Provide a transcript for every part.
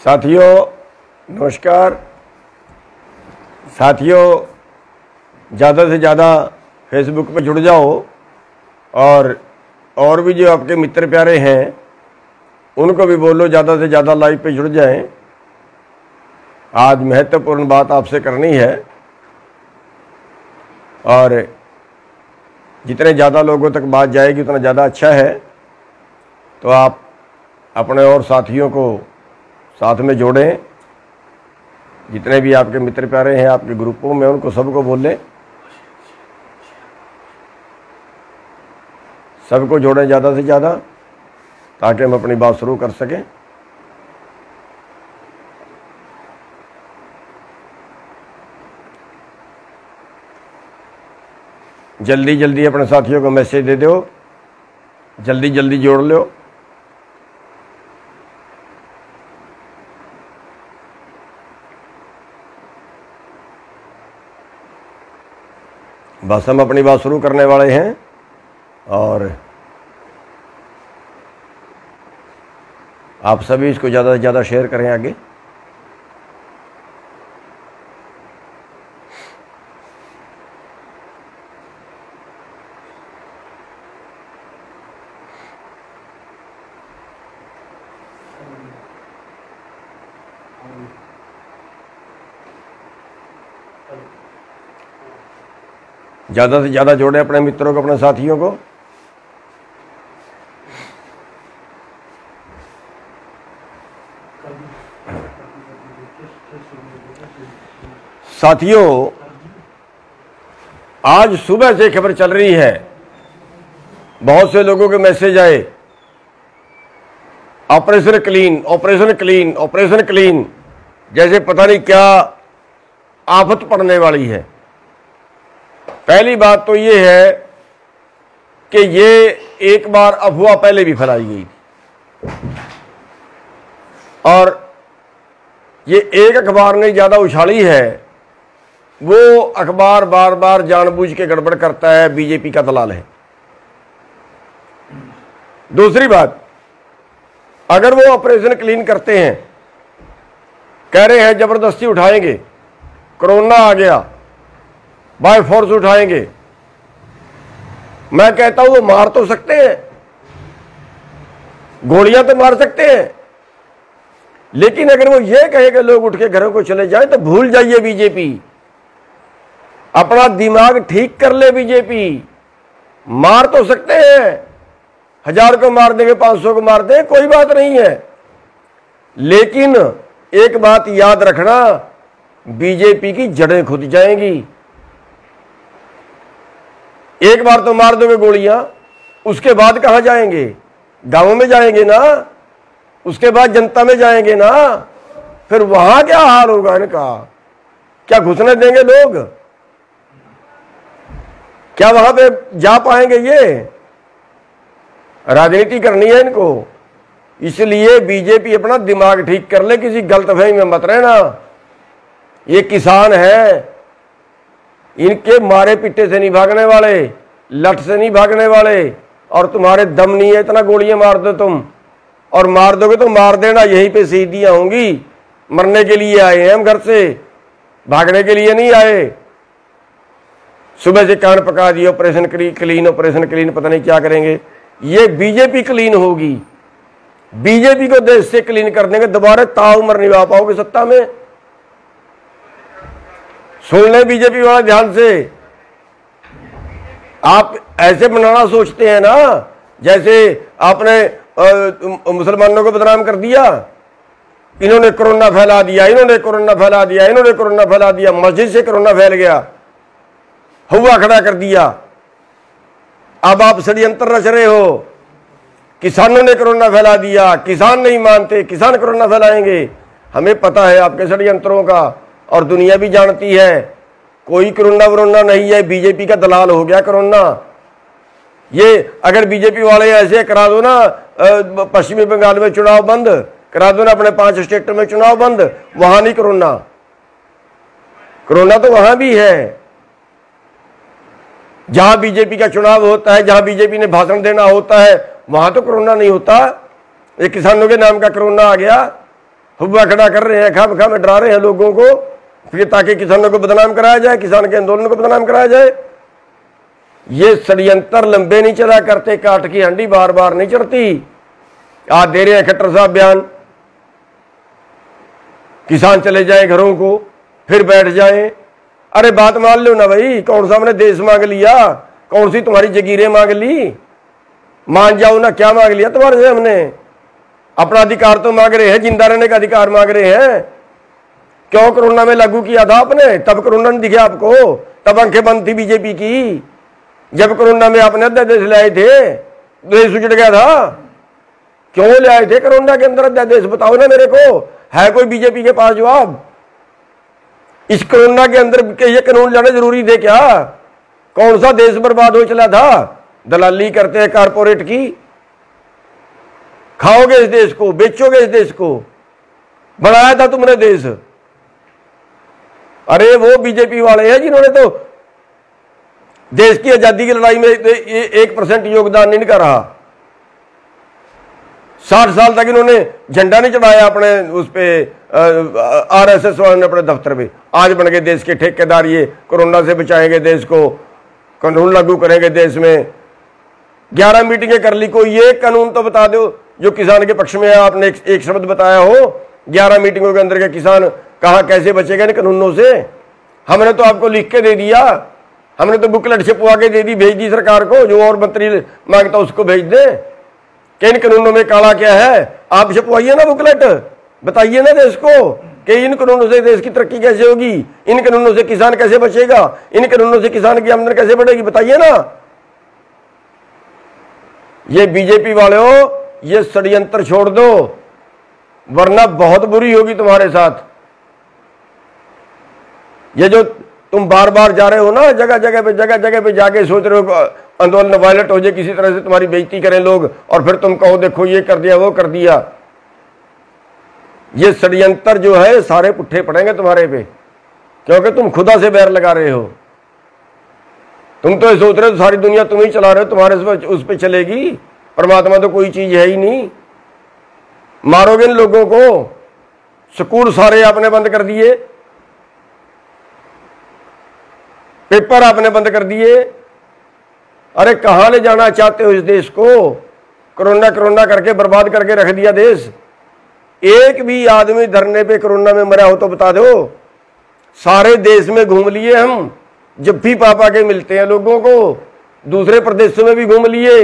साथियों नमस्कार। साथियों ज़्यादा से ज़्यादा फेसबुक पे जुड़ जाओ और भी जो आपके मित्र प्यारे हैं उनको भी बोलो ज़्यादा से ज़्यादा लाइव पे जुड़ जाएं। आज महत्वपूर्ण बात आपसे करनी है और जितने ज़्यादा लोगों तक बात जाएगी उतना ज़्यादा अच्छा है। तो आप अपने और साथियों को साथ में जोड़ें। जितने भी आपके मित्र प्यारे हैं आपके ग्रुपों में उनको सबको बोलें, सबको जोड़ें ज़्यादा से ज़्यादा ताकि हम अपनी बात शुरू कर सकें। जल्दी जल्दी अपने साथियों को मैसेज दे दो, जल्दी जल्दी जोड़ लो। बस हम अपनी बात शुरू करने वाले हैं और आप सभी इसको ज़्यादा से ज़्यादा शेयर करें आगे। ज़्यादा से ज़्यादा जोड़ें अपने मित्रों को, अपने साथियों को। साथियों आज सुबह से खबर चल रही है, बहुत से लोगों के मैसेज आए, operation clean, operation clean, operation clean, जैसे पता नहीं क्या आफत पड़ने वाली है। पहली बात तो ये है कि ये एक बार अफवाह पहले भी फैलाई गई थी और ये एक अखबार ने ज़्यादा उछाली है। वो अखबार बार बार जानबूझ के गड़बड़ करता है, बीजेपी का दलाल है। दूसरी बात, अगर वो ऑपरेशन क्लीन करते हैं, कह रहे हैं जबरदस्ती उठाएंगे, कोरोना आ गया बाय फोर्स उठाएंगे, मैं कहता हूं वो मार तो सकते हैं, गोलियां तो मार सकते हैं, लेकिन अगर वो ये कहे कि लोग उठ के घरों को चले जाएं तो भूल जाइए बीजेपी। अपना दिमाग ठीक कर ले बीजेपी। मार तो सकते हैं, 1000 को मार देंगे, 500 को मार देंगे, कोई बात नहीं है, लेकिन एक बात याद रखना, बीजेपी की जड़ें खुद जाएंगी। एक बार तो मार दोगे गोलियां, उसके बाद कहां जाएंगे? गांवों में जाएंगे ना, उसके बाद जनता में जाएंगे ना, फिर वहां क्या हाल होगा इनका? क्या घुसने देंगे लोग? क्या वहां पे जा पाएंगे? ये राजनीति करनी है इनको। इसलिए बीजेपी अपना दिमाग ठीक कर ले, किसी गलतफहमी में मत रहना। ये किसान है, इनके मारे पिट्टे से नहीं भागने वाले, लठ से नहीं भागने वाले, और तुम्हारे दम नहीं है इतना गोलियां मार दो तुम, और मार दोगे तो मार देना, यहीं पे सीधियां होंगी। मरने के लिए आए हैं हम घर से, भागने के लिए नहीं आए। सुबह से कान पका दिए, ऑपरेशन क्लीन, ऑपरेशन क्लीन, पता नहीं क्या करेंगे। ये बीजेपी क्लीन होगी, बीजेपी को देश से क्लीन कर देंगे, दोबारा ताउम्र नहीं आ पाओगे सत्ता में। सुन ले बीजेपी वाला ध्यान से, आप ऐसे बनाना सोचते हैं ना जैसे आपने मुसलमानों को बदनाम कर दिया, इन्होंने कोरोना फैला दिया, इन्होंने कोरोना फैला दिया, इन्होंने कोरोना फैला दिया, मस्जिद से कोरोना फैल गया, हुआ खड़ा कर दिया। अब आप षड्यंत्र रच रहे हो, किसानों ने कोरोना फैला दिया, किसान नहीं मानते, किसान कोरोना फैलाएंगे। हमें पता है आपके षड्यंत्रों का और दुनिया भी जानती है, कोई कोरोना वरोना नहीं है, बीजेपी का दलाल हो गया कोरोना। ये अगर बीजेपी वाले ऐसे करा दो ना, पश्चिमी बंगाल में चुनाव बंद करा दो ना, अपने 5 स्टेट में चुनाव बंद, वहां नहीं कोरोना, कोरोना तो वहां भी है। जहां बीजेपी का चुनाव होता है, जहां बीजेपी ने भाषण देना होता है, वहां तो कोरोना नहीं होता। ये किसानों के नाम का कोरोना आ गया, हुआ खड़ा कर रहे हैं, खाम खा में डरा रहे हैं लोगों को, फिर ताकि किसानों को बदनाम कराया जाए, किसान के आंदोलन को बदनाम कराया जाए। ये षड्यंत्र लंबे नहीं चला करते, काट की हंडी बार बार नहीं चढ़ती। आज दे रहे हैं खट्टर साहब बयान, किसान चले जाए घरों को, फिर बैठ जाए। अरे बात मान लो ना भाई, कौन सा हमने देश मांग लिया, कौन सी तुम्हारी जगीरें मांग ली, मान जाओ ना। क्या मांग लिया तुम्हारे से हमने? अपना अधिकार तो मांग रहे हैं, जिंदा रहने का अधिकार मांग रहे हैं। क्यों कोरोना में लागू किया था आपने? तब कोरोना नहीं दिखे आपको, तब आंखें बंद थी बीजेपी की। जब कोरोना में आपने अध्यादेश ले आए थे, देश उजड़ गया था। क्यों ले आए थे कोरोना के अंदर अध्यादेश? बताओ ना मेरे को, है कोई बीजेपी के पास जवाब? इस कोरोना के अंदर ये कानून लाना जरूरी थे क्या? कौन सा देश बर्बाद हो चला था? दलाली करते हैं कारपोरेट की। खाओगे इस देश को, बेचोगे इस देश को, बनाया था तुमने देश। अरे वो बीजेपी वाले हैं जिन्होंने तो देश की आजादी की लड़ाई में 1% योगदान नहीं कर रहा। 60 साल तक इन्होंने झंडा नहीं चढ़ाया अपने उस पे, RSS वाले ने अपने दफ्तर पे। आज बन गए देश के ठेकेदार, ये कोरोना से बचाएंगे देश को, कानून लागू करेंगे देश में। 11 मीटिंगें कर ली, कोई ये कानून तो बता दो जो किसान के पक्ष में है। आपने एक शब्द बताया हो 11 मीटिंगों के अंदर के किसान कहाँ कैसे बचेगा इन कानूनों से? हमने तो आपको लिख के दे दिया, हमने तो बुकलेट छपवा के दे दी, भेज दी सरकार को, जो और मंत्री मांगता उसको भेज दे कि इन कानूनों में काला क्या है। आप छपवाइए ना बुकलेट, बताइए ना देश को कि इन कानूनों से देश की तरक्की कैसे होगी, इन कानूनों से किसान कैसे बचेगा, इन कानूनों से किसान की आमदनी कैसे बढ़ेगी, बताइए ना। ये बीजेपी वाले हो, ये षड्यंत्र छोड़ दो, वरना बहुत बुरी होगी तुम्हारे साथ। ये जो तुम बार बार जा रहे हो ना, जगह जगह पे जाके सोच रहे हो आंदोलन वायलेट हो जाए, किसी तरह से तुम्हारी बेइज्जती करें लोग, और फिर तुम कहो देखो ये कर दिया वो कर दिया। ये षड्यंत्र जो है सारे पुट्ठे पड़ेंगे तुम्हारे पे, क्योंकि तुम खुदा से बैर लगा रहे हो। तुम तो ये सोच रहे हो सारी दुनिया तुम ही चला रहे हो, तुम्हारे उस पे चलेगी, परमात्मा तो कोई चीज है ही नहीं। मारोगे इन लोगों को। स्कूल सारे आपने बंद कर दिए, पेपर आपने बंद कर दिए। अरे कहां ले जाना चाहते हो इस देश को? कोरोना कोरोना करके बर्बाद करके रख दिया देश। एक भी आदमी धरने पे कोरोना में मरा हो तो बता दो। सारे देश में घूम लिए हम, जब भी पापा के मिलते हैं लोगों को, दूसरे प्रदेशों में भी घूम लिए।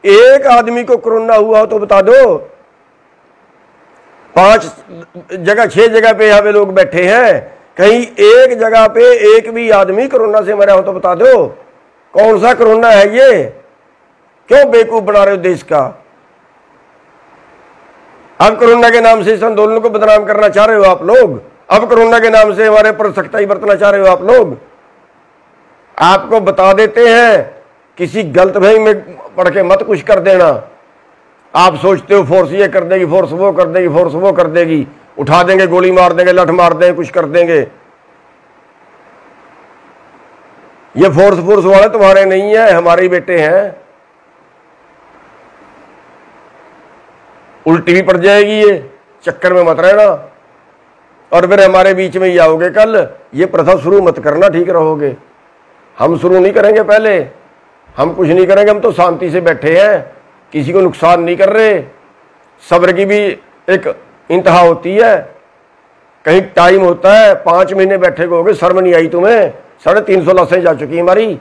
एक आदमी को कोरोना हुआ हो तो बता दो। 5 जगह 6 जगह पे यहाँ पे लोग बैठे हैं, कहीं एक जगह पे एक भी आदमी कोरोना से मरा हो तो बता दो। कौन सा कोरोना है ये? क्यों बेवकूफ बना रहे हो देश का? अब कोरोना के नाम से इस आंदोलन को बदनाम करना चाह रहे हो आप लोग। अब कोरोना के नाम से हमारे पर सख्ताई बरतना चाह रहे हो आप लोग। आपको बता देते हैं, किसी गलतफहमी में पढ़ के मत कुछ कर देना। आप सोचते हो फोर्स ये कर देगी, फोर्स वो कर देगी, फोर्स वो कर देगी, उठा देंगे, गोली मार देंगे, लठ मार देंगे, कुछ कर देंगे। ये फोर्स वाले तुम्हारे नहीं है, हमारे ही बेटे हैं। उल्टी भी पड़ जाएगी, ये चक्कर में मत रहना, और फिर हमारे बीच में ही आओगे कल। ये प्रथा शुरू मत करना, ठीक रहोगे। हम शुरू नहीं करेंगे, पहले हम कुछ नहीं करेंगे। हम तो शांति से बैठे हैं, किसी को नुकसान नहीं कर रहे। सब्र की भी एक इंतहा होती है, कहीं टाइम होता है। 5 महीने बैठे होगे, शर्म नहीं आई तुम्हें? 350 लाशें जा चुकी हमारी।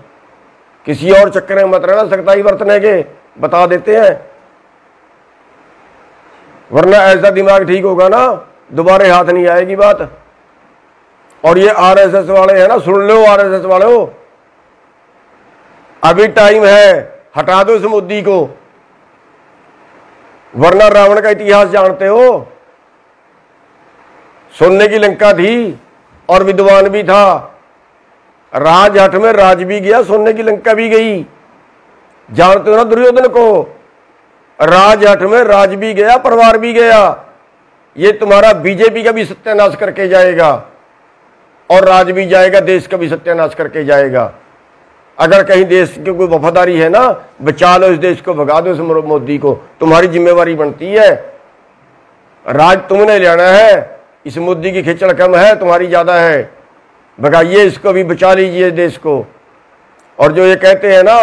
किसी और चक्कर में मत रहना सख्ताई बरतने के, बता देते हैं। वरना ऐसा दिमाग ठीक होगा ना, दोबारा हाथ नहीं आएगी बात। और ये RSS वाले हैं ना, सुन लो RSS वाले हो, अभी टाइम है, हटा दो इस मोदी को। वरना रावण का इतिहास जानते हो, सोने की लंका थी और विद्वान भी था। राजहट में राज भी गया, सोने की लंका भी गई। जानते हो ना दुर्योधन को? राजहट में राज भी गया, परिवार भी गया। ये तुम्हारा बीजेपी का भी सत्यानाश करके जाएगा, और राज भी जाएगा, देश का भी सत्यानाश करके जाएगा। अगर कहीं देश की कोई वफादारी है ना, बचा लो इस देश को, भगा दो इस मोदी को, तुम्हारी जिम्मेवारी बनती है। राज तुमने लेना है, इस मुद्दे की खिचड़ कम है, तुम्हारी ज़्यादा है, भगाइए इसको भी, बचा लीजिए देश को। और जो ये कहते हैं ना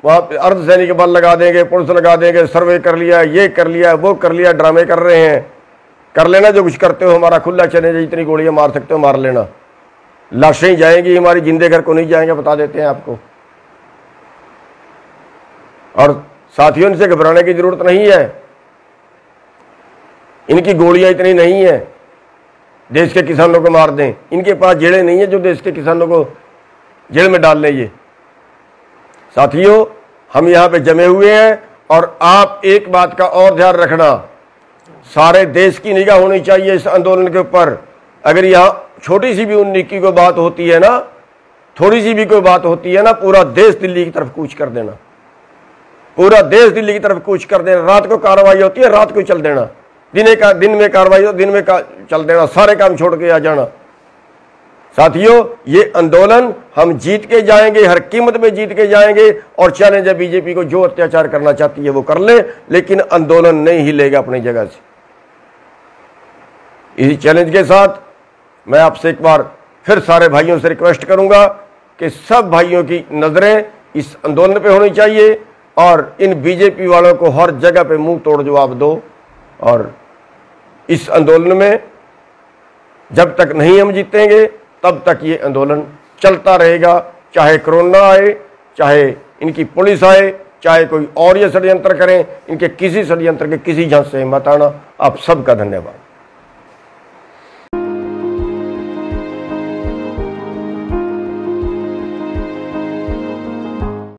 वहाँ पे अर्धसैनिक बल लगा देंगे, पुलिस लगा देंगे, सर्वे कर लिया, ये कर लिया, वो कर लिया, ड्रामे कर रहे हैं। कर लेना जो कुछ करते हो, हमारा खुला चैलेंज है, जितनी गोलियां मार सकते हो मार लेना, लाशें ही जाएंगी हमारी, जिंदे घर को नहीं जाएंगे, बता देते हैं आपको। और साथियों, इनसे घबराने की जरूरत नहीं है, इनकी गोलियां इतनी नहीं है देश के किसानों को मार दें, इनके पास जेलें नहीं है जो देश के किसानों को जेल में डाल लें। ये साथियों, हम यहाँ पे जमे हुए हैं और आप एक बात का और ध्यान रखना, सारे देश की निगाह होनी चाहिए इस आंदोलन के ऊपर। अगर यहाँ छोटी सी भी उन्नीकी को बात होती है ना, थोड़ी सी भी कोई बात होती है ना, पूरा देश दिल्ली की तरफ कूच कर देना, पूरा देश दिल्ली की तरफ कूच कर देना। रात को कार्रवाई होती है, रात को चल देना, दिन में कार्रवाई हो, दिन में चल देना, सारे काम छोड़ के आ जाना। साथियों, ये आंदोलन हम जीत के जाएंगे, हर कीमत में जीत के जाएंगे। और चैलेंज है बीजेपी को, जो अत्याचार करना चाहती है वो कर ले, लेकिन आंदोलन नहीं हिलेगा अपनी जगह से। इसी चैलेंज के साथ मैं आपसे एक बार फिर सारे भाइयों से रिक्वेस्ट करूंगा कि सब भाइयों की नजरें इस आंदोलन पे होनी चाहिए और इन बीजेपी वालों को हर जगह पे मुंह तोड़ जवाब दो। और इस आंदोलन में जब तक नहीं हम जीतेंगे तब तक ये आंदोलन चलता रहेगा, चाहे कोरोना आए, चाहे इनकी पुलिस आए, चाहे कोई और ये षड्यंत्र करें। इनके किसी षड्यंत्र के किसी झांसे से मत आना। आप सबका धन्यवाद।